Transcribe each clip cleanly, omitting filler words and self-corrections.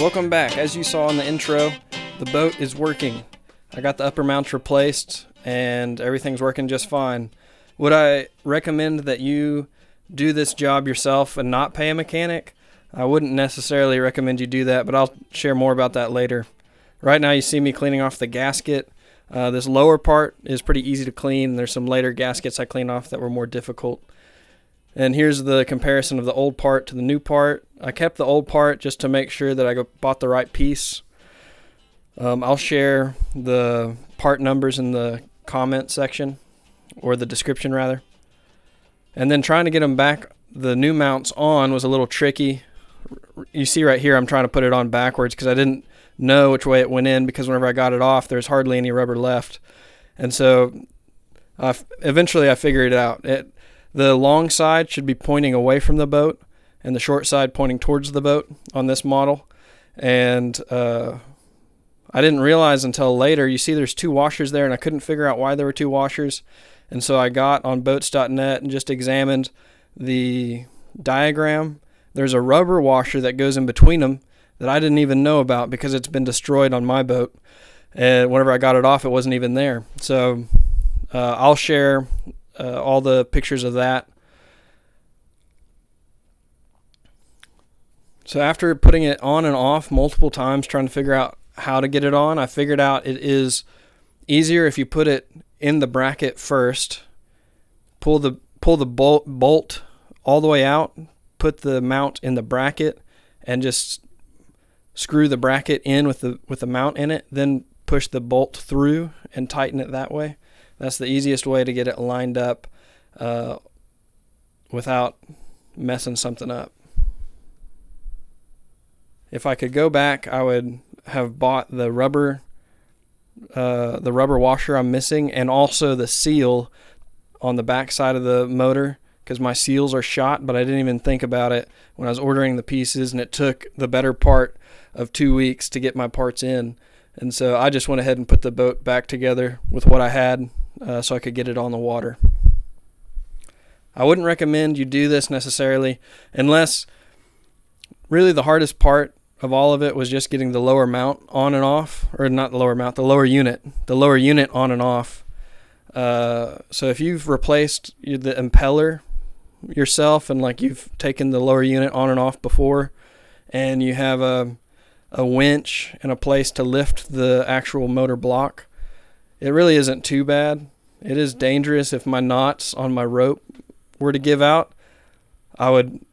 Welcome back. As you saw in the intro, the boat is working. I got the upper mounts replaced and everything's working just fine. Would I recommend that you do this job yourself and not pay a mechanic? I wouldn't necessarily recommend you do that, but I'll share more about that later. Right now you see me cleaning off the gasket. This lower part is pretty easy to clean. There's some later gaskets I cleaned off that were more difficult. And here's the comparison of the old part to the new part. I kept the old part just to make sure that I bought the right piece. I'll share the part numbers in the comment section, or the description rather. And then trying to get them back, the new mounts on, was a little tricky. You see right here I'm trying to put it on backwards because I didn't know which way it went in, because whenever I got it off there's hardly any rubber left. And so eventually I figured it out. The long side should be pointing away from the boat and the short side pointing towards the boat on this model. And I didn't realize until later, you see there's two washers there and I couldn't figure out why there were two washers. And so I got on boats.net and just examined the diagram. There's a rubber washer that goes in between them that I didn't even know about because it's been destroyed on my boat. And whenever I got it off, it wasn't even there. So I'll share all the pictures of that. So after putting it on and off multiple times, trying to figure out how to get it on, I figured out it is easier if you put it in the bracket first, pull the bolt all the way out, put the mount in the bracket, and just screw the bracket in with the mount in it, then push the bolt through and tighten it that way. That's the easiest way to get it lined up without messing something up. If I could go back, I would have bought the rubber washer I'm missing, and also the seal on the back side of the motor, because my seals are shot, but I didn't even think about it when I was ordering the pieces, and it took the better part of 2 weeks to get my parts in. And so I just went ahead and put the boat back together with what I had so I could get it on the water. I wouldn't recommend you do this necessarily unless really the hardest part of all of it was just getting the lower mount on and off, or not the lower mount, the lower unit on and off. So if you've replaced the impeller yourself and like you've taken the lower unit on and off before, and you have a winch and a place to lift the actual motor block, it really isn't too bad. It is dangerous if my knots on my rope were to give out. I would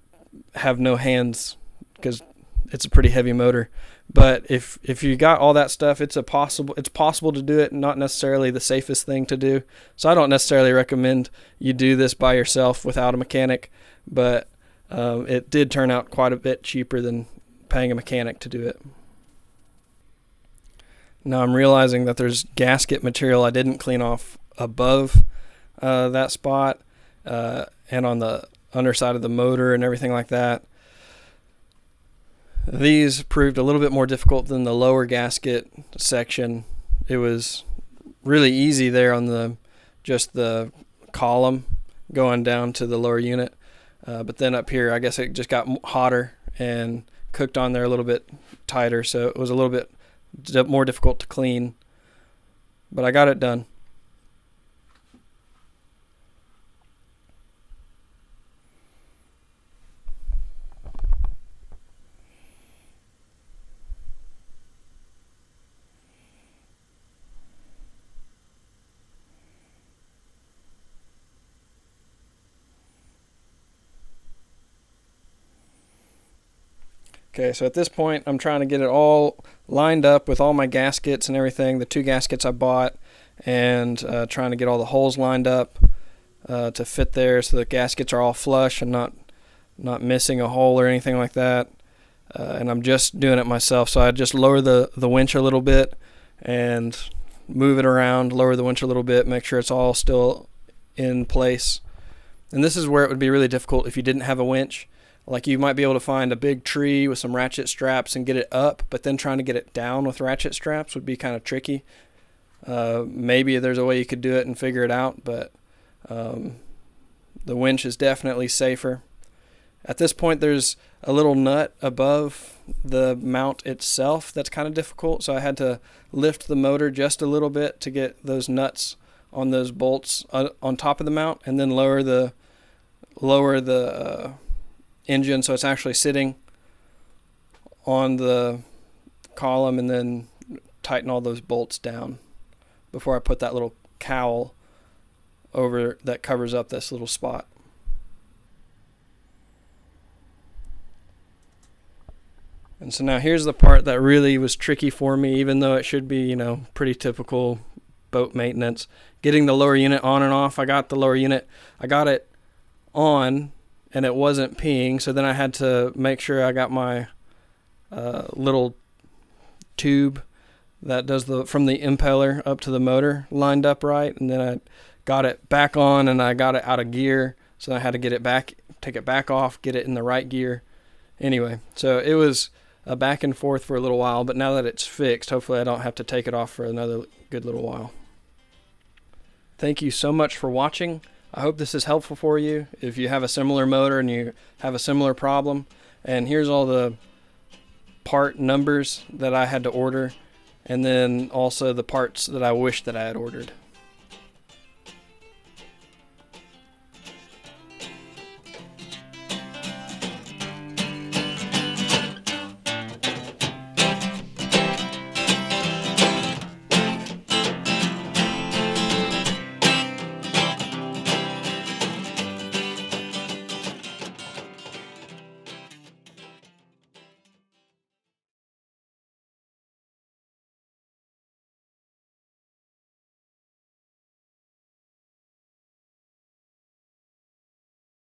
have no hands because it's a pretty heavy motor. But if you got all that stuff, it's possible to do it, not necessarily the safest thing to do. So I don't necessarily recommend you do this by yourself without a mechanic, but it did turn out quite a bit cheaper than paying a mechanic to do it. Now I'm realizing that there's gasket material I didn't clean off above that spot and on the underside of the motor and everything like that. These proved a little bit more difficult than the lower gasket section. It was really easy there on just the column going down to the lower unit. But then up here, I guess it just got hotter and cooked on there a little bit tighter, so it was a little bit more difficult to clean. But I got it done. Okay, so at this point, I'm trying to get it all lined up with all my gaskets and everything, the two gaskets I bought, and trying to get all the holes lined up to fit there so the gaskets are all flush and not missing a hole or anything like that. And I'm just doing it myself, so I just lower the winch a little bit and move it around, lower the winch a little bit, make sure it's all still in place. And this is where it would be really difficult if you didn't have a winch. Like you might be able to find a big tree with some ratchet straps and get it up, but then trying to get it down with ratchet straps would be kind of tricky. Maybe there's a way you could do it and figure it out, but the winch is definitely safer. At this point, there's a little nut above the mount itself that's kind of difficult, so I had to lift the motor just a little bit to get those nuts on those bolts on top of the mount, and then lower the engine so it's actually sitting on the column, and then tighten all those bolts down before I put that little cowl over that covers up this little spot. And so now here's the part that really was tricky for me, even though it should be, you know, pretty typical boat maintenance. Getting the lower unit on and off. I got the lower unit, I got it on, and it wasn't peeing, so then I had to make sure I got my little tube that does from the impeller up to the motor lined up right, and then I got it back on, and I got it out of gear, so I had to get it back, take it back off, get it in the right gear. Anyway, so it was a back and forth for a little while, but now that it's fixed, hopefully I don't have to take it off for another good little while. Thank you so much for watching. I hope this is helpful for you if you have a similar motor and you have a similar problem. And here's all the part numbers that I had to order, and then also the parts that I wish that I had ordered.